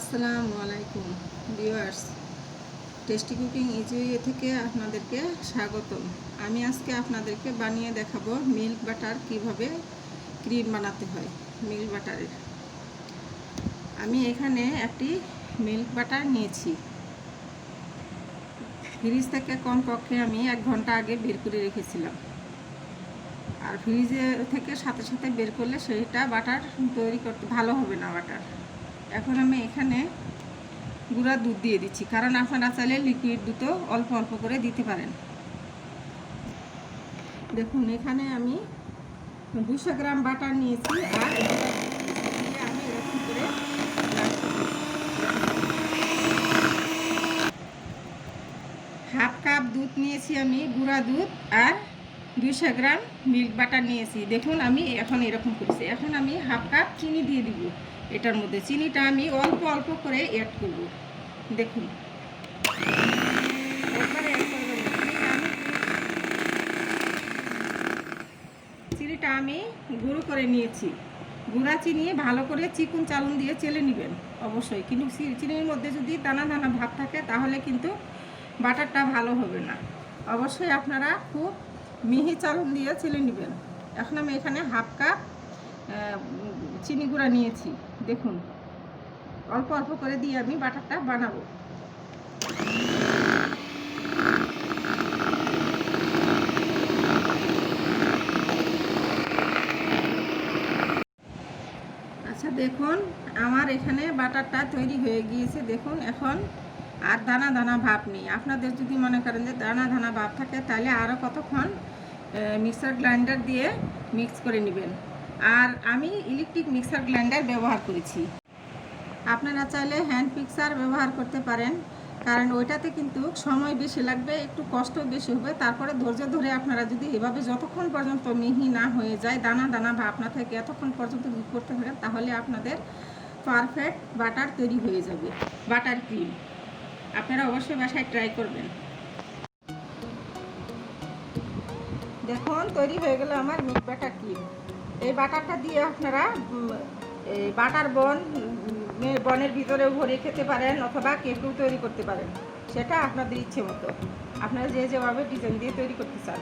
আসসালামু আলাইকুম viewers, tasty cooking easy থেকে আপনাদেরকে স্বাগতম। আমি আজকে আপনাদেরকে বানিয়ে দেখাবো মিল্ক বাটার কিভাবে ক্রিম বানাতে হয়। মিল্ক বাটারের আমি এখানে একটি মিল্ক বাটার নিয়েছি। ফ্রিজ থেকে কমপক্ষে আমি 1 ঘন্টা আগে বের করে রেখেছিলাম। আর ফ্রিজে থেকে সাথে সাথে বের করলে সেইটা বাটার তৈরি করতে ভালো হবে না বাটার। এখন আমি এখানে গুঁড়া দুধ দিয়ে দিচ্ছি, কারণ আপনারা চাইলে লিকুইড দুধও অল্প অল্প করে দিতে পারেন। দেখুন এখানে আমি 200 গ্রাম বাটার নিয়েছি, আর আমি এরকম করে হাফ কাপ দুধ নিয়েছি, আমি গুঁড়া দুধ, আর 200 গ্রাম মিল্ক বাটার নিয়েছি। দেখুন আমি এখন এরকম করেছি। এখন আমি হাফ কাপ চিনি দিয়ে দিব এটার মধ্যে। চিনিটা আমি অল্প অল্প করে অ্যাড করব। দেখুন চিনিটা আমি গুঁড়ো করে নিয়েছি। গুঁড়া চিনি ভালো করে চিকুন চালুন দিয়ে চেলে নেবেন অবশ্যই, কিন্তু চিনির মধ্যে যদি দানা দানা ভাব থাকে তাহলে কিন্তু বাটারটা ভালো হবে না। অবশ্যই আপনারা খুব মিহি চালুন দিয়ে চেলে নেবেন। এখন আমি এখানে হাফ কাপ চিনি গুঁড়া নিয়েছি। দেখুন অল্প অল্প করে দিয়ে আমি বাটারটা বানাবো। আচ্ছা দেখুন আমার এখানে বাটারটা তৈরি হয়ে গিয়েছে। দেখুন এখন আর দানা দানা ভাব নেই। আপনাদের যদি মনে করেন যে দানা দানা ভাব থাকে তাহলে আরও কতক্ষণ মিক্সার গ্রাইন্ডার দিয়ে মিক্স করে নেবেন। আর আমি ইলেকট্রিক মিক্সার গ্রাইন্ডার ব্যবহার করেছি। আপনারা চাইলে হ্যান্ড মিক্সার ব্যবহার করতে পারেন, কারণ ওইটাতে কিন্তু সময় বেশি লাগবে, একটু কষ্ট বেশি হবে। তারপরে ধৈর্য ধরে আপনারা যদি এভাবে যতক্ষণ পর্যন্ত মিহি না হয়ে যায়, দানা দানা ভাব না থাকে, এতক্ষণ পর্যন্ত করতে পারেন, তাহলে আপনাদের পারফেক্ট বাটার তৈরি হয়ে যাবে, বাটার ক্রিম। আপনারা অবশ্যই বাসায় ট্রাই করবেন। দেখুন তৈরি হয়ে গেল আমার মিল্ক বাটার ক্রিম। এই বাটারটা দিয়ে আপনারা বাটার বনের ভিতরে ভরে খেতে পারেন, অথবা কেকও তৈরি করতে পারেন। সেটা আপনাদের ইচ্ছে মতো, আপনারা যেভাবে ডিজাইন দিয়ে তৈরি করতে চান।